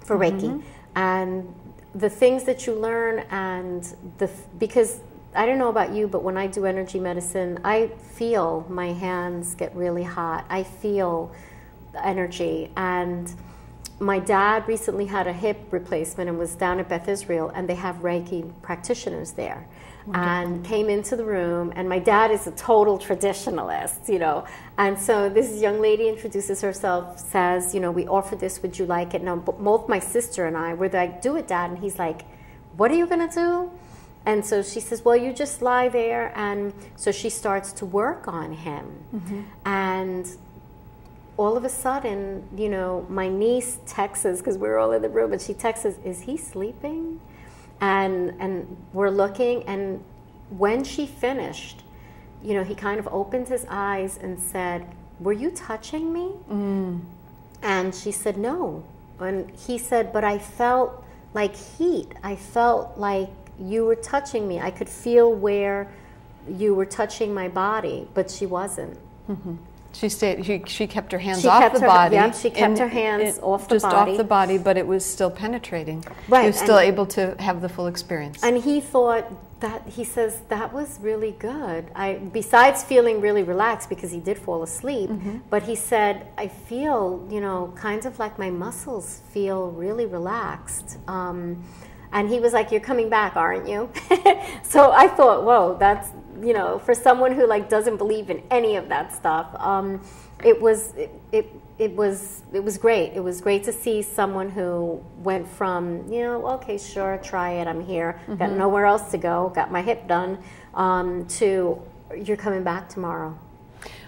for Reiki. And the things that you learn, and because I don't know about you, but when I do energy medicine, I feel my hands get really hot. I feel the energy. And my dad recently had a hip replacement and was down at Beth Israel, and they have Reiki practitioners there. And came into the room, and my dad is a total traditionalist, you know. And so this young lady introduces herself, says, you know, we offer this, would you like it? Now, both my sister and I were like, do it, Dad. And he's like, what are you going to do? And so she says, well, you just lie there. And so she starts to work on him. And all of a sudden, you know, my niece texts us, because we were all in the room, and she texts us, is he sleeping? And we're looking, and when she finished, you know, he kind of opened his eyes and said, were you touching me? And she said, no. And he said, but I felt like heat. I felt like you were touching me. I could feel where you were touching my body, but she wasn't. She stayed. She kept her hands off the body. Yeah, she kept her hands off the body. Just off the body, but it was still penetrating. Right. He was still able to have the full experience. And he thought that, he says, that was really good. Besides feeling really relaxed, because he did fall asleep, but he said, I feel, you know, kind of like my muscles feel really relaxed. And he was like, you're coming back, aren't you? So I thought, whoa, that's, you know, for someone who like doesn't believe in any of that stuff, it was great. It was great to see someone who went from, you know, okay, sure, try it, I'm here, got nowhere else to go, got my hip done, to you're coming back tomorrow.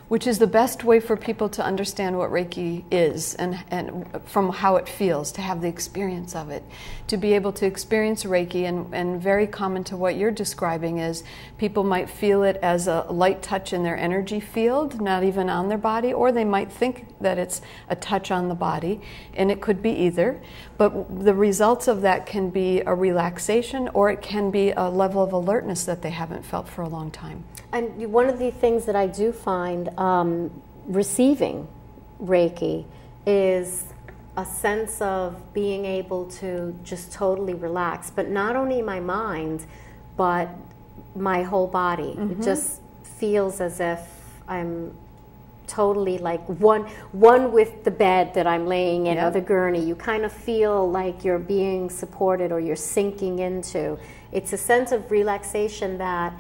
Which is the best way for people to understand what Reiki is, and from how it feels, to have the experience of it. To be able to experience Reiki, and very common to what you're describing is people might feel it as a light touch in their energy field, not even on their body, or they might think that it's a touch on the body, and it could be either. But the results of that can be a relaxation, or it can be a level of alertness that they haven't felt for a long time. And one of the things that I do find receiving Reiki is a sense of being able to just totally relax, but not only my mind, but my whole body. It just feels as if I'm totally like one with the bed that I'm laying in, or the gurney. You kind of feel like you're being supported, or you're sinking into. It's a sense of relaxation that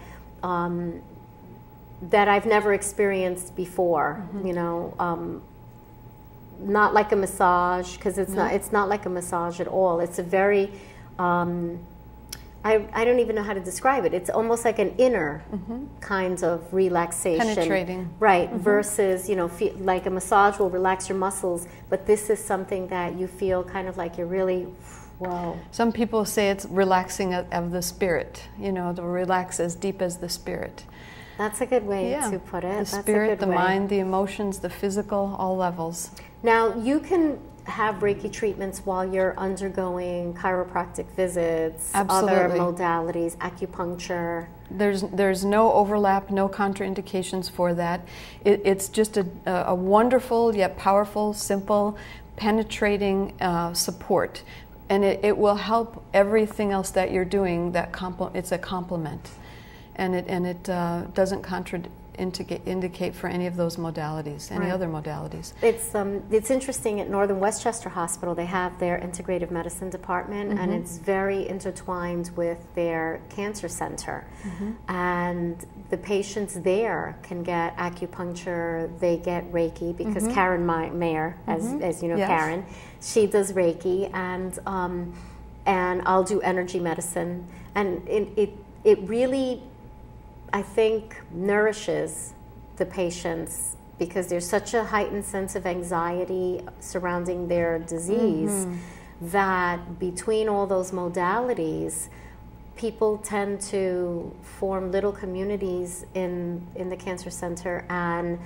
that I've never experienced before. You know, not like a massage, because it's not like a massage at all. It's a very I don't even know how to describe it. It's almost like an inner kind of relaxation. Penetrating. Right, versus, you know, like a massage will relax your muscles, but this is something that you feel kind of like you're really, whoa. Some people say it's relaxing of the spirit, you know, to relax as deep as the spirit. That's a good way to put it. The That's spirit, a good the way. mind, the emotions, the physical, all levels. Now, you can have Reiki treatments while you're undergoing chiropractic visits, Absolutely. other modalities, acupuncture. There's no overlap, no contraindications for that. It's just a wonderful yet powerful, simple, penetrating support. And it will help everything else that you're doing. It's a complement. And it doesn't indicate for any of those modalities, any other modalities. It's interesting, at Northern Westchester Hospital, they have their integrative medicine department, and it's very intertwined with their cancer center. And the patients there can get acupuncture, they get Reiki, because Karen Mayer, as you know, Karen, she does Reiki, and I'll do energy medicine, and it really, I think, nourishes the patients, because there's such a heightened sense of anxiety surrounding their disease that between all those modalities, people tend to form little communities in the cancer center, and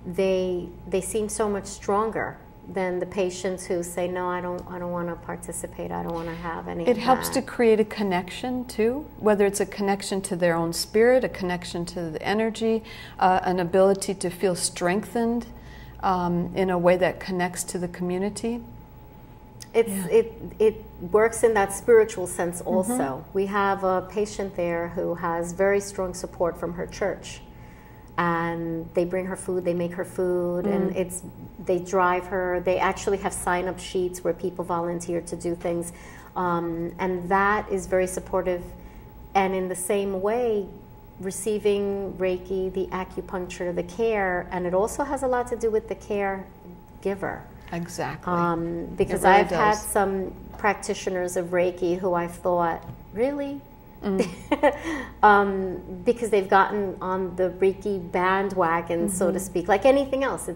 they seem so much stronger than the patients who say, no, I don't want to participate, I don't want to have any. It helps to create a connection too, whether it's a connection to their own spirit, a connection to the energy, an ability to feel strengthened in a way that connects to the community. it works in that spiritual sense also. We have a patient there who has very strong support from her church, and they bring her food, they make her food, and they drive her. They actually have sign-up sheets where people volunteer to do things, and that is very supportive. And in the same way, receiving Reiki, the acupuncture, the care, and it also has a lot to do with the caregiver. Exactly. Because really I've had some practitioners of Reiki who I've thought, really? Because they've gotten on the Reiki bandwagon, so to speak, like anything else.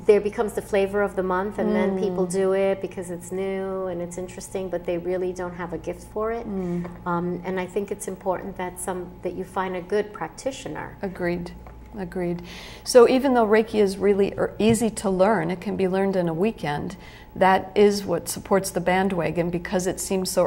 There becomes the flavor of the month, and then people do it because it's new and it's interesting, but they really don't have a gift for it. And I think it's important that you find a good practitioner. Agreed. So even though Reiki is really easy to learn, it can be learned in a weekend. That is what supports the bandwagon, because it seems so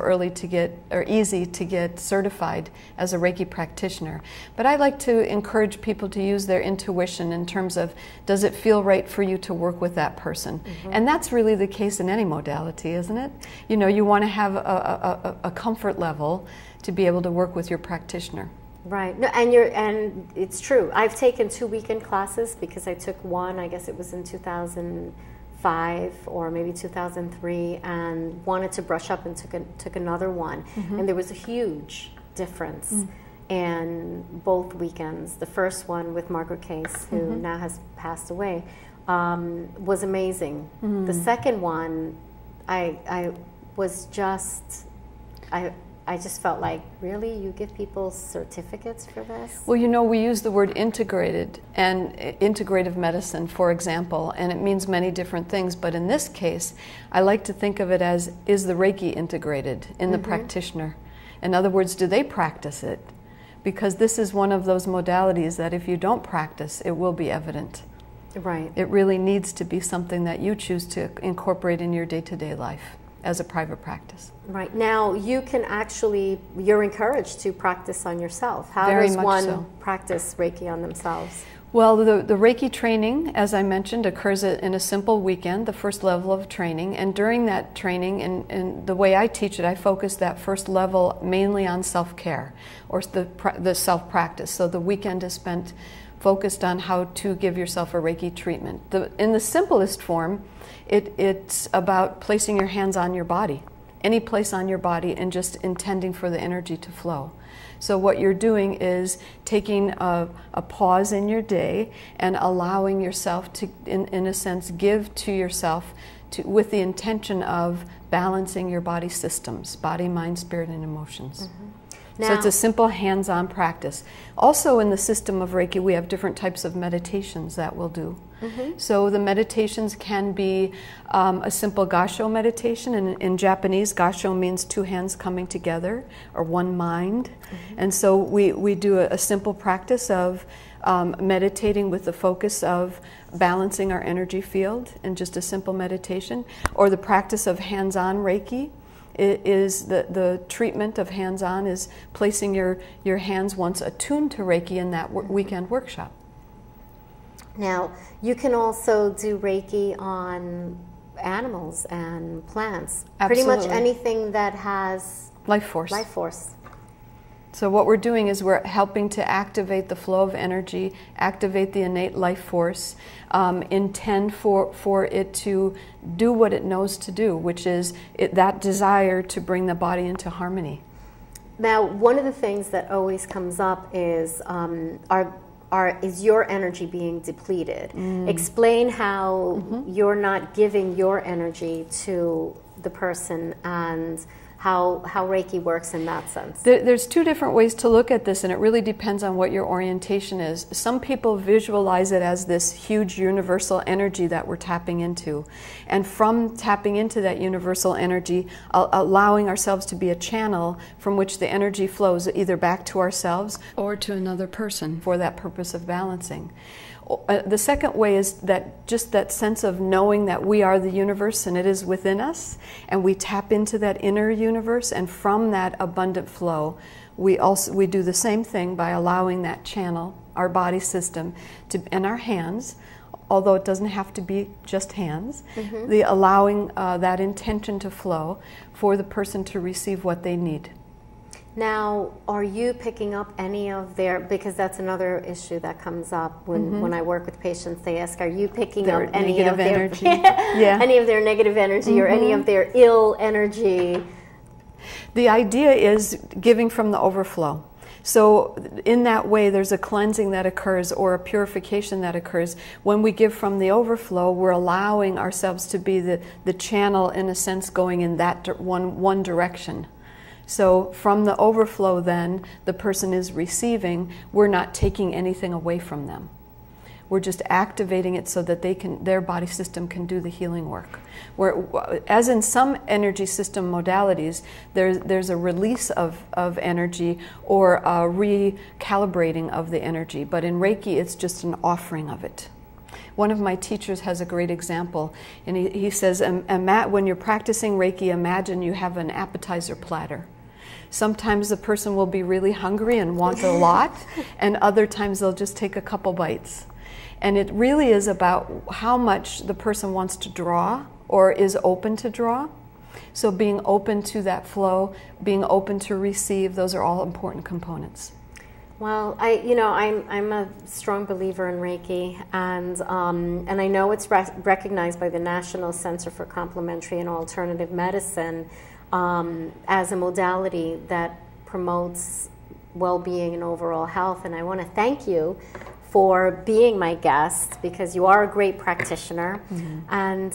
easy to get certified as a Reiki practitioner. But I like to encourage people to use their intuition in terms of, does it feel right for you to work with that person? And that's really the case in any modality, isn't it? You know, you want to have a comfort level to be able to work with your practitioner. Right. No, and it's true. I've taken 2 weekend classes because I took one, I guess it was in 2005 or maybe 2003, and wanted to brush up and took another one. And there was a huge difference in both weekends. The first one with Margaret Case, who now has passed away, was amazing. The second one, I just felt like, really, you give people certificates for this? Well, you know, we use the word integrated and integrative medicine, for example, and it means many different things. But in this case, I like to think of it as, is the Reiki integrated in the practitioner? In other words, do they practice it? Because this is one of those modalities that if you don't practice, it will be evident. Right. It really needs to be something that you choose to incorporate in your day-to-day life as a private practice. Right. Now, you're encouraged to practice on yourself. How Very does much one so. practice Reiki on themselves? Well, the Reiki training, as I mentioned, occurs in a simple weekend, the first level of training. And during that training, and the way I teach it, I focus that first level mainly on self-care, or the self-practice. So the weekend is spent focused on how to give yourself a Reiki treatment. In the simplest form, it's about placing your hands on your body, any place on your body, and just intending for the energy to flow. So what you're doing is taking a pause in your day and allowing yourself to, in a sense, give to yourself with the intention of balancing your body systems, body, mind, spirit, and emotions. So it's a simple hands-on practice. Also in the system of Reiki, we have different types of meditations that we'll do. So the meditations can be a simple gasho meditation. In Japanese, gasho means two hands coming together, or one mind. And so we do a simple practice of meditating with the focus of balancing our energy field in just a simple meditation. Or the practice of hands-on Reiki. It is the treatment of hands-on is placing your hands once attuned to Reiki in that weekend workshop. Now, you can also do Reiki on animals and plants. Absolutely. Pretty much anything that has life force. Life force. So what we're doing is we're helping to activate the flow of energy, activate the innate life force, intend for it to do what it knows to do, which is that desire to bring the body into harmony. Now, one of the things that always comes up is, is your energy being depleted? Explain how you're not giving your energy to the person, and how Reiki works in that sense. There's two different ways to look at this, and it really depends on what your orientation is. Some people visualize it as this huge universal energy that we're tapping into. And from tapping into that universal energy, allowing ourselves to be a channel from which the energy flows either back to ourselves or to another person for that purpose of balancing. The second way is that just that sense of knowing that we are the universe and it is within us, and we tap into that inner universe, and from that abundant flow, we do the same thing by allowing that channel, our body system, and our hands, although it doesn't have to be just hands, the allowing that intention to flow for the person to receive what they need. Now, are you picking up any of their, because that's another issue that comes up when I work with patients, they ask, are you picking up any of their energy? any of their negative energy or any of their ill energy? The idea is giving from the overflow. So in that way, there's a cleansing that occurs or a purification that occurs. When we give from the overflow, we're allowing ourselves to be the channel, in a sense, going in that one direction. So from the overflow then, the person is receiving, we're not taking anything away from them. We're just activating it so that their body system can do the healing work. As in some energy system modalities, there's a release of energy or a recalibrating of the energy. But in Reiki, it's just an offering of it. One of my teachers has a great example, and he says, when you're practicing Reiki, imagine you have an appetizer platter. Sometimes the person will be really hungry and want a lot, and other times they'll just take a couple bites. And it really is about how much the person wants to draw or is open to draw. So being open to that flow, being open to receive, those are all important components. Well, I'm a strong believer in Reiki, and I know it's recognized by the National Center for Complementary and Alternative Medicine as a modality that promotes well-being and overall health. And I want to thank you for being my guest, because you are a great practitioner. And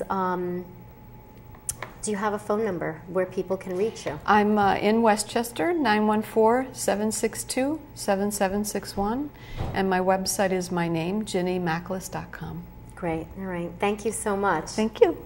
do you have a phone number where people can reach you? I'm in Westchester, 914-762-7761, and my website is my name, GinnyMackles.com. Great. All right. Thank you so much. Thank you.